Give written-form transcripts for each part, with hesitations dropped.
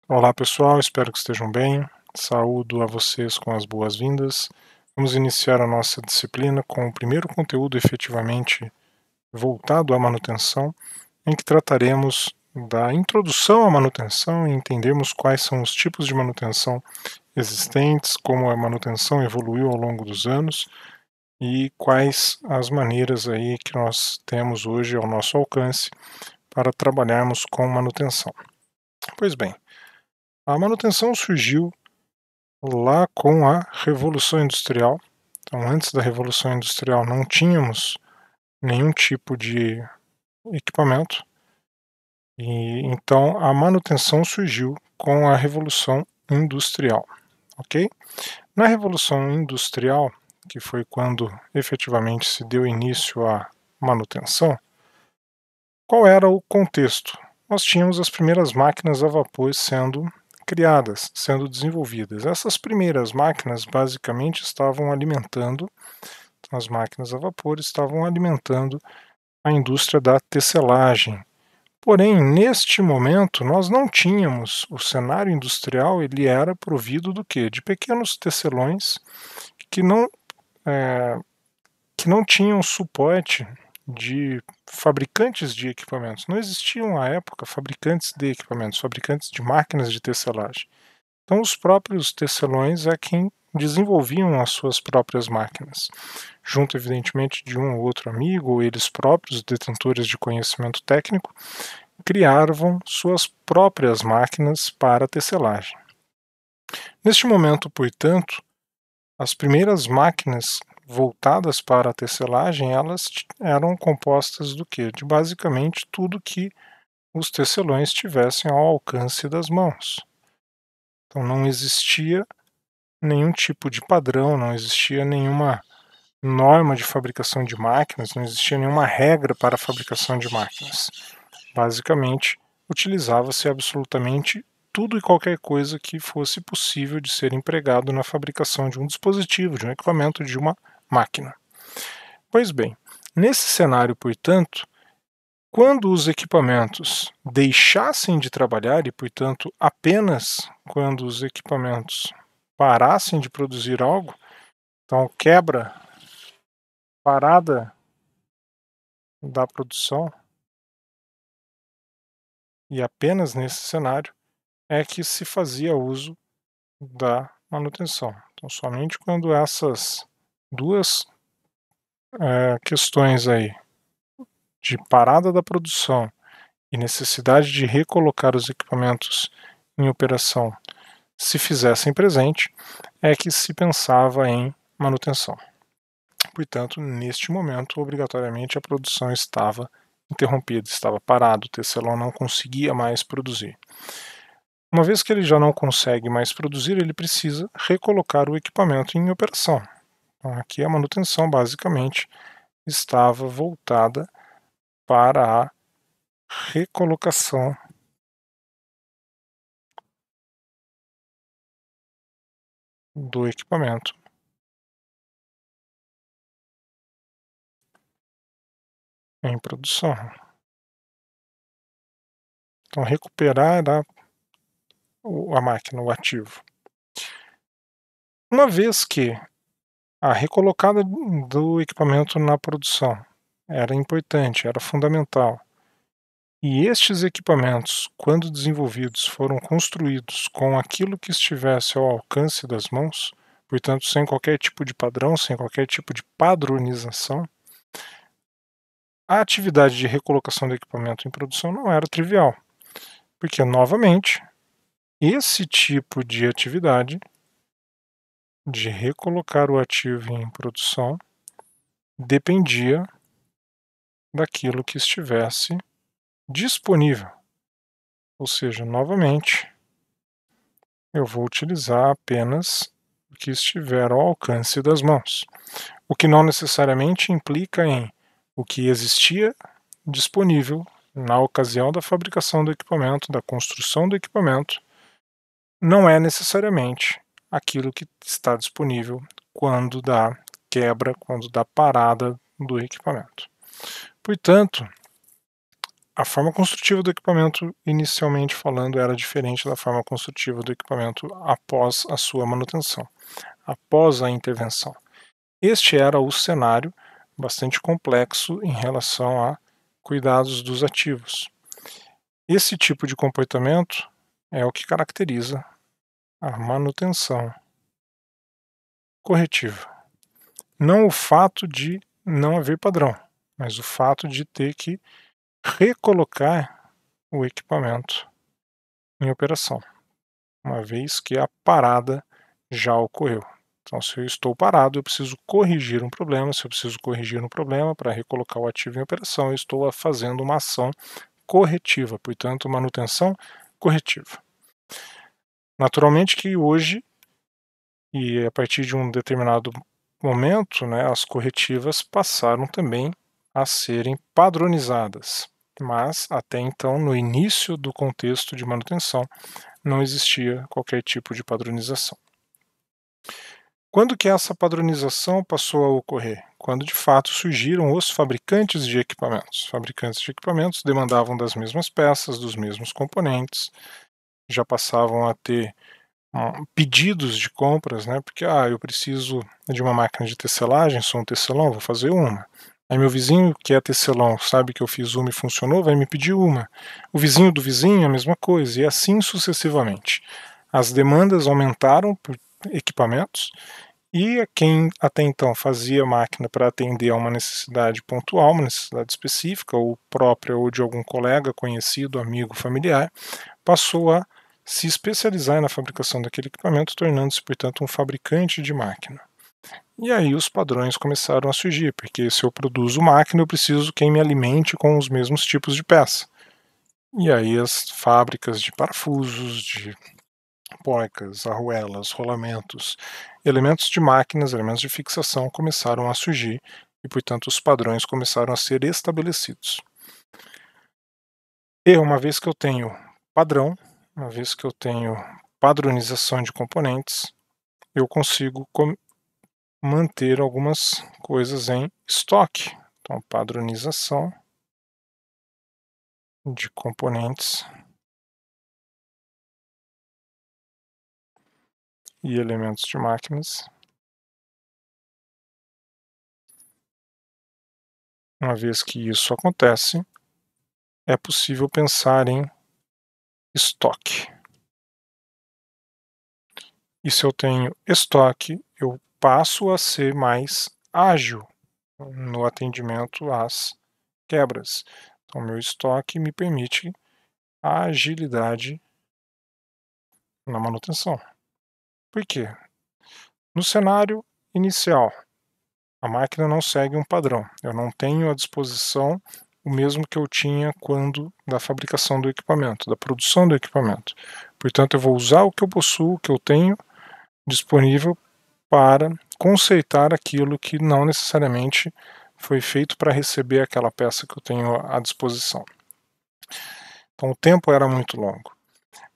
Olá pessoal, espero que estejam bem. Saúdo a vocês com as boas-vindas. Vamos iniciar a nossa disciplina com o primeiro conteúdo efetivamente voltado à manutenção, em que trataremos da introdução à manutenção e entendermos quais são os tipos de manutenção existentes, como a manutenção evoluiu ao longo dos anos e quais as maneiras aí que nós temos hoje ao nosso alcance para trabalharmos com manutenção. Pois bem, a manutenção surgiu lá com a Revolução Industrial. Então, antes da Revolução Industrial, não tínhamos nenhum tipo de equipamento, e então a manutenção surgiu com a Revolução Industrial, ok? Na Revolução Industrial, que foi quando efetivamente se deu início à manutenção, qual era o contexto? Nós tínhamos as primeiras máquinas a vapor sendo criadas, sendo desenvolvidas. Essas primeiras máquinas basicamente estavam alimentando, as máquinas a vapor estavam alimentando a indústria da tecelagem. Porém, neste momento, nós não tínhamos, o cenário industrial ele era provido do quê? De pequenos tecelões que não, é, que não tinham suporte de fabricantes de equipamentos. Não existiam à época fabricantes de equipamentos, fabricantes de máquinas de tecelagem. Então, os próprios tecelões é quem desenvolviam as suas próprias máquinas, junto, evidentemente, de um ou outro amigo, ou eles próprios, detentores de conhecimento técnico, criavam suas próprias máquinas para tecelagem. Neste momento, portanto, as primeiras máquinas voltadas para a tecelagem, elas eram compostas do quê? De basicamente tudo que os tecelões tivessem ao alcance das mãos. Então não existia nenhum tipo de padrão, não existia nenhuma norma de fabricação de máquinas, não existia nenhuma regra para a fabricação de máquinas. Basicamente, utilizava-se absolutamente tudo e qualquer coisa que fosse possível de ser empregado na fabricação de um dispositivo, de um equipamento, de uma máquina. Pois bem, nesse cenário, portanto, quando os equipamentos deixassem de trabalhar e, portanto, apenas quando os equipamentos parassem de produzir algo, então quebra, parada da produção, e apenas nesse cenário é que se fazia uso da manutenção. Então, somente quando essas duas questões aí, de parada da produção e necessidade de recolocar os equipamentos em operação, se fizessem presente, é que se pensava em manutenção. Portanto, neste momento, obrigatoriamente a produção estava interrompida, estava parado, o tecelão não conseguia mais produzir. Uma vez que ele já não consegue mais produzir, ele precisa recolocar o equipamento em operação. Então, aqui a manutenção basicamente estava voltada para a recolocação do equipamento em produção. Então, recuperar a máquina, o ativo. Uma vez que a recolocada do equipamento na produção era importante, era fundamental, e estes equipamentos, quando desenvolvidos, foram construídos com aquilo que estivesse ao alcance das mãos, portanto, sem qualquer tipo de padrão, sem qualquer tipo de padronização, a atividade de recolocação do equipamento em produção não era trivial, porque, novamente, esse tipo de atividade de recolocar o ativo em produção dependia daquilo que estivesse disponível. Ou seja, novamente, eu vou utilizar apenas o que estiver ao alcance das mãos, o que não necessariamente implica em o que existia disponível na ocasião da fabricação do equipamento, da construção do equipamento, não é necessariamente aquilo que está disponível quando dá quebra, quando dá parada do equipamento. Portanto, A forma construtiva do equipamento, inicialmente falando, era diferente da forma construtiva do equipamento após a sua manutenção, após a intervenção. Este era o cenário bastante complexo em relação a cuidados dos ativos. Esse tipo de comportamento é o que caracteriza a manutenção corretiva. Não o fato de não haver padrão, mas o fato de ter que recolocar o equipamento em operação, uma vez que a parada já ocorreu. Então, se eu estou parado, eu preciso corrigir um problema. Se eu preciso corrigir um problema para recolocar o ativo em operação, eu estou fazendo uma ação corretiva, portanto, manutenção corretiva. Naturalmente que hoje, e a partir de um determinado momento, né, as corretivas passaram também a serem padronizadas, mas até então, no início do contexto de manutenção, não existia qualquer tipo de padronização. Quando que essa padronização passou a ocorrer? Quando de fato surgiram os fabricantes de equipamentos. Os fabricantes de equipamentos demandavam das mesmas peças, dos mesmos componentes, já passavam a ter pedidos de compras, né? Porque eu preciso de uma máquina de tecelagem, sou um tecelão, vou fazer uma. Aí meu vizinho, que é tecelão, sabe que eu fiz uma e funcionou, vai me pedir uma. O vizinho do vizinho, a mesma coisa, e assim sucessivamente. As demandas aumentaram por equipamentos, e quem até então fazia máquina para atender a uma necessidade pontual, uma necessidade específica, ou própria ou de algum colega, conhecido, amigo, familiar, passou a se especializar na fabricação daquele equipamento, tornando-se, portanto, um fabricante de máquina. E aí os padrões começaram a surgir, porque se eu produzo máquina, eu preciso quem me alimente com os mesmos tipos de peça. E aí as fábricas de parafusos, de porcas, arruelas, rolamentos, elementos de máquinas, elementos de fixação começaram a surgir e, portanto, os padrões começaram a ser estabelecidos. E uma vez que eu tenho padrão, uma vez que eu tenho padronização de componentes, eu consigo manter algumas coisas em estoque. Então, padronização de componentes e elementos de máquinas. Uma vez que isso acontece, é possível pensar em estoque. E se eu tenho estoque, eu passo a ser mais ágil no atendimento às quebras. Então, meu estoque me permite a agilidade na manutenção. Por quê? No cenário inicial, a máquina não segue um padrão. Eu não tenho à disposição o mesmo que eu tinha quando da fabricação do equipamento, da produção do equipamento. Portanto, eu vou usar o que eu possuo, o que eu tenho disponível para conceitar aquilo que não necessariamente foi feito para receber aquela peça que eu tenho à disposição. Então, o tempo era muito longo.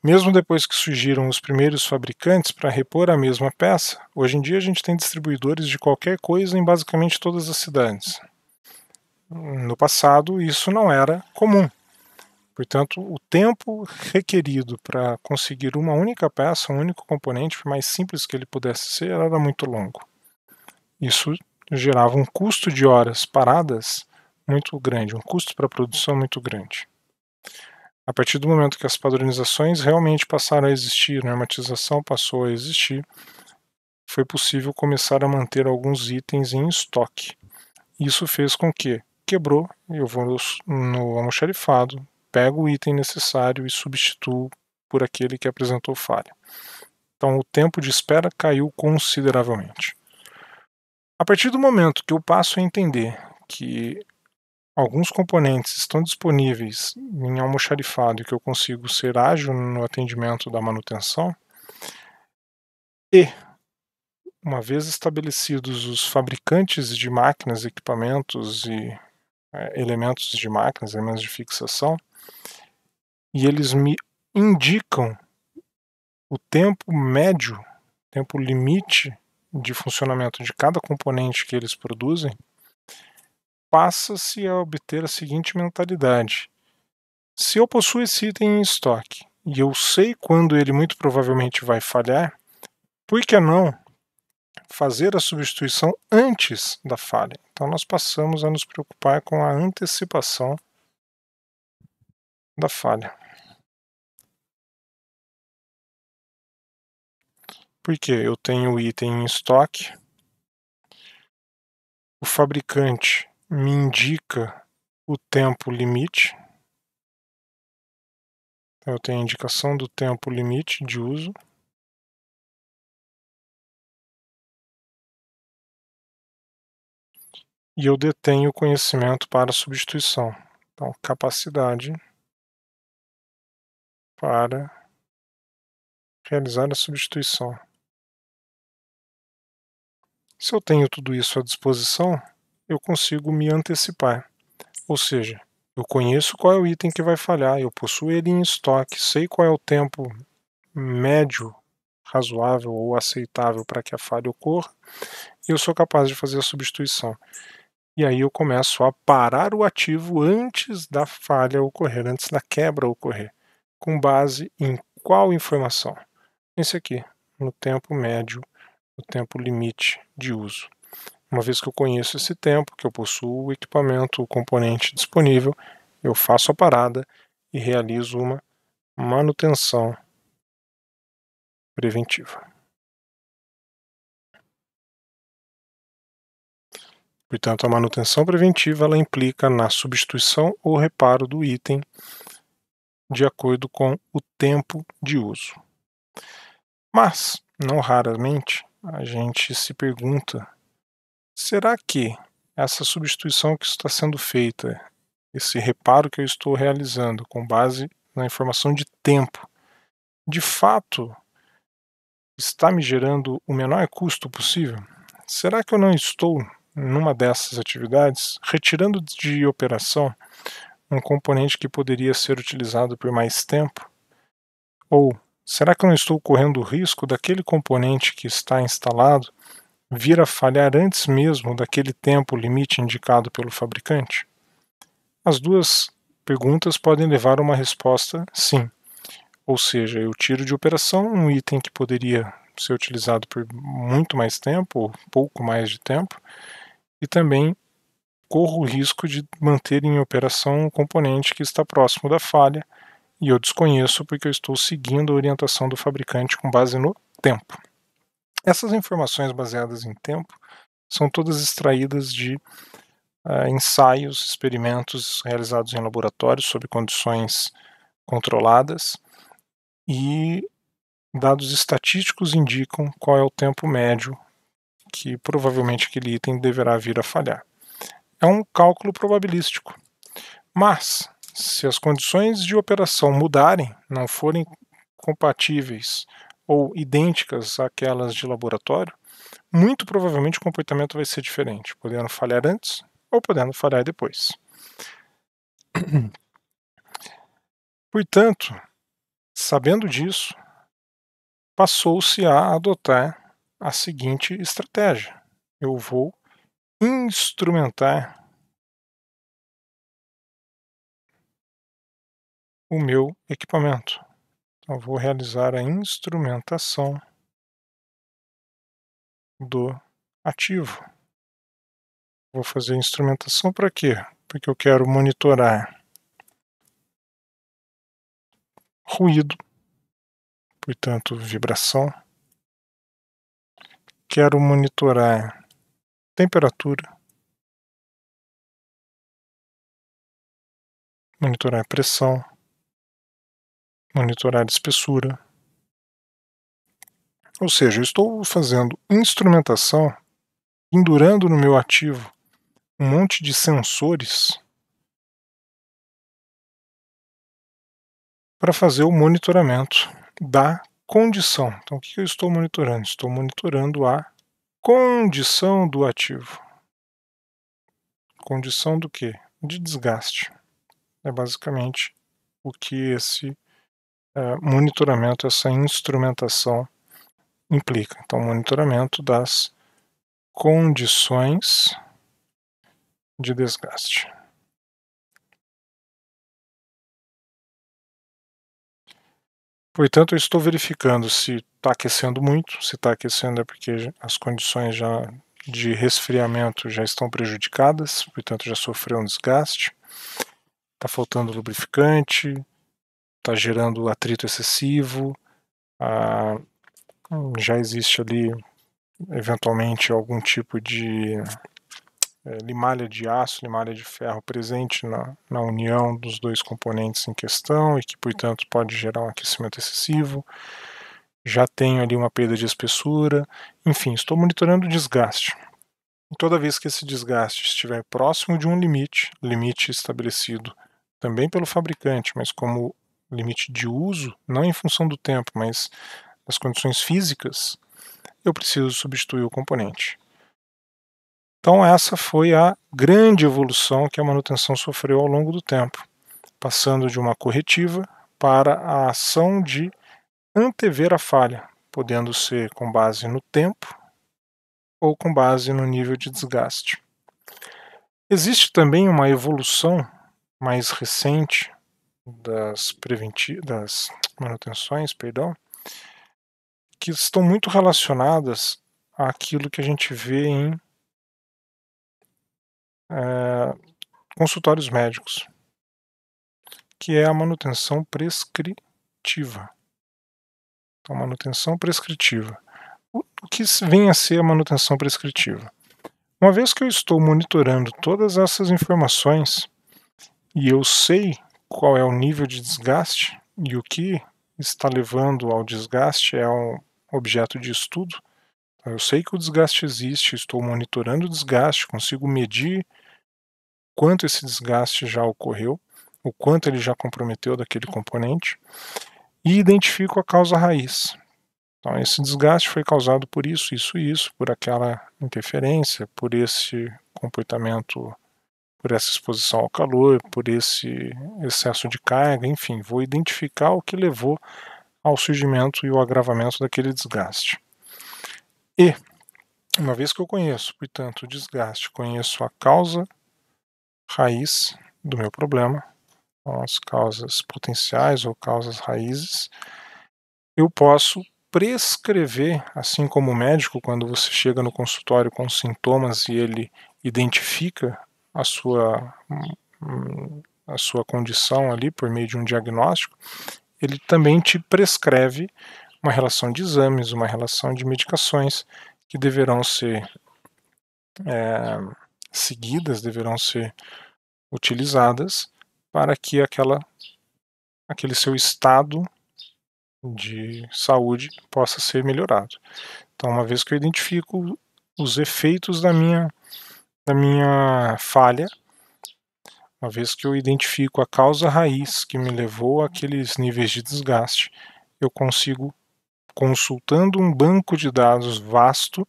Mesmo depois que surgiram os primeiros fabricantes para repor a mesma peça, hoje em dia a gente tem distribuidores de qualquer coisa em basicamente todas as cidades. No passado, isso não era comum. Portanto, o tempo requerido para conseguir uma única peça, um único componente, por mais simples que ele pudesse ser, era muito longo. Isso gerava um custo de horas paradas muito grande, um custo para a produção muito grande. A partir do momento que as padronizações realmente passaram a existir, a normatização passou a existir, foi possível começar a manter alguns itens em estoque. Isso fez com que quebrou, eu vou no almoxarifado, pego o item necessário e substituo por aquele que apresentou falha. Então o tempo de espera caiu consideravelmente. A partir do momento que eu passo a entender que alguns componentes estão disponíveis em almoxarifado e que eu consigo ser ágil no atendimento da manutenção, e, uma vez estabelecidos os fabricantes de máquinas, equipamentos e elementos de máquinas, elementos de fixação, e eles me indicam o tempo médio, tempo limite de funcionamento de cada componente que eles produzem, passa-se a obter a seguinte mentalidade: Se eu possuo esse item em estoque e eu sei quando ele muito provavelmente vai falhar, por que não fazer a substituição antes da falha? Então nós passamos a nos preocupar com a antecipação da falha. Porque eu tenho o item em estoque, o fabricante me indica o tempo limite, então eu tenho a indicação do tempo limite de uso, e eu detenho o conhecimento para substituição. Então, capacidade para realizar a substituição. Se eu tenho tudo isso à disposição, eu consigo me antecipar. Ou seja, eu conheço qual é o item que vai falhar, eu possuo ele em estoque, sei qual é o tempo médio, razoável ou aceitável para que a falha ocorra, e eu sou capaz de fazer a substituição. E aí eu começo a parar o ativo antes da falha ocorrer, antes da quebra ocorrer. Com base em qual informação? Esse aqui, no tempo médio, no tempo limite de uso. Uma vez que eu conheço esse tempo, que eu possuo o equipamento, o componente disponível, eu faço a parada e realizo uma manutenção preventiva. Portanto, a manutenção preventiva ela implica na substituição ou reparo do item de acordo com o tempo de uso. Mas, não raramente, a gente se pergunta: será que essa substituição que está sendo feita, esse reparo que eu estou realizando com base na informação de tempo, de fato está me gerando o menor custo possível? Será que eu não estou, numa dessas atividades, retirando de operação um componente que poderia ser utilizado por mais tempo? Ou será que eu não estou correndo o risco daquele componente que está instalado vir a falhar antes mesmo daquele tempo limite indicado pelo fabricante? As duas perguntas podem levar a uma resposta sim. Ou seja, eu tiro de operação um item que poderia ser utilizado por muito mais tempo, ou pouco mais de tempo, e também corro o risco de manter em operação um componente que está próximo da falha, e eu desconheço porque eu estou seguindo a orientação do fabricante com base no tempo. Essas informações baseadas em tempo são todas extraídas de ensaios, experimentos realizados em laboratórios sob condições controladas, e dados estatísticos indicam qual é o tempo médio que provavelmente aquele item deverá vir a falhar. É um cálculo probabilístico, mas se as condições de operação mudarem, não forem compatíveis ou idênticas àquelas de laboratório, muito provavelmente o comportamento vai ser diferente, podendo falhar antes ou podendo falhar depois. Portanto, sabendo disso, passou-se a adotar a seguinte estratégia: eu vou instrumentar o meu equipamento. Então, vou realizar a instrumentação do ativo. Vou fazer instrumentação para quê? Porque eu quero monitorar ruído, portanto, vibração. Quero monitorar temperatura, monitorar pressão, monitorar espessura. Ou seja, eu estou fazendo instrumentação, pendurando no meu ativo um monte de sensores para fazer o monitoramento da condição. Então, o que eu estou monitorando? Estou monitorando a condição do ativo. Condição do quê? De desgaste. É basicamente o que esse monitoramento, essa instrumentação implica. Então, monitoramento das condições de desgaste. Portanto, eu estou verificando se está aquecendo muito, se está aquecendo é porque as condições já de resfriamento já estão prejudicadas, portanto já sofreu um desgaste, está faltando lubrificante, está gerando atrito excessivo, já existe ali eventualmente algum tipo de limalha de aço, limalha de ferro presente na união dos dois componentes em questão e que, portanto, pode gerar um aquecimento excessivo. Já tenho ali uma perda de espessura, enfim, estou monitorando o desgaste. E toda vez que esse desgaste estiver próximo de um limite estabelecido também pelo fabricante, mas como limite de uso, não em função do tempo, mas das condições físicas, eu preciso substituir o componente. Então essa foi a grande evolução que a manutenção sofreu ao longo do tempo, passando de uma corretiva para a ação de antever a falha, podendo ser com base no tempo ou com base no nível de desgaste. Existe também uma evolução mais recente das manutenções, perdão, que estão muito relacionadas àquilo que a gente vê em consultórios médicos, que é a manutenção prescritiva. Então, manutenção prescritiva. O que vem a ser a manutenção prescritiva? Uma vez que eu estou monitorando todas essas informações e eu sei qual é o nível de desgaste e o que está levando ao desgaste é um objeto de estudo, então, eu sei que o desgaste existe, estou monitorando o desgaste, consigo medir quanto esse desgaste já ocorreu, o quanto ele já comprometeu daquele componente e identifico a causa raiz. Então, esse desgaste foi causado por isso, isso e isso, por aquela interferência, por esse comportamento, por essa exposição ao calor, por esse excesso de carga, enfim, vou identificar o que levou ao surgimento e o agravamento daquele desgaste. E, uma vez que eu conheço, portanto, o desgaste, conheço a causa raiz do meu problema, as causas potenciais ou causas raízes, eu posso prescrever, assim como o médico, quando você chega no consultório com sintomas e ele identifica a sua, a sua condição ali por meio de um diagnóstico, ele também te prescreve uma relação de exames, uma relação de medicações que deverão ser seguidas, deverão ser utilizadas para que aquele seu estado de saúde possa ser melhorado. Então, uma vez que eu identifico os efeitos da minha falha, uma vez que eu identifico a causa raiz que me levou àqueles níveis de desgaste, eu consigo, consultando um banco de dados vasto,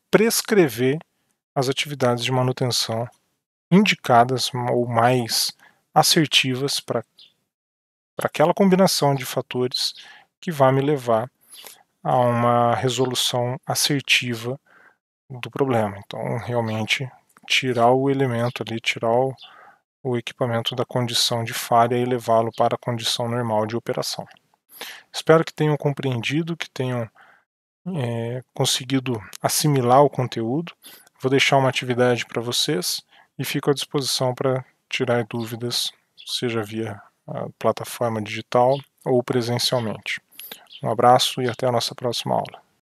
prescrever as atividades de manutenção indicadas ou mais assertivas para aquela combinação de fatores que vai me levar a uma resolução assertiva do problema. Então, realmente, tirar o elemento ali, tirar o equipamento da condição de falha e levá-lo para a condição normal de operação. Espero que tenham compreendido, que tenham conseguido assimilar o conteúdo. Vou deixar uma atividade para vocês e fico à disposição para tirar dúvidas, seja via a plataforma digital ou presencialmente. Um abraço e até a nossa próxima aula.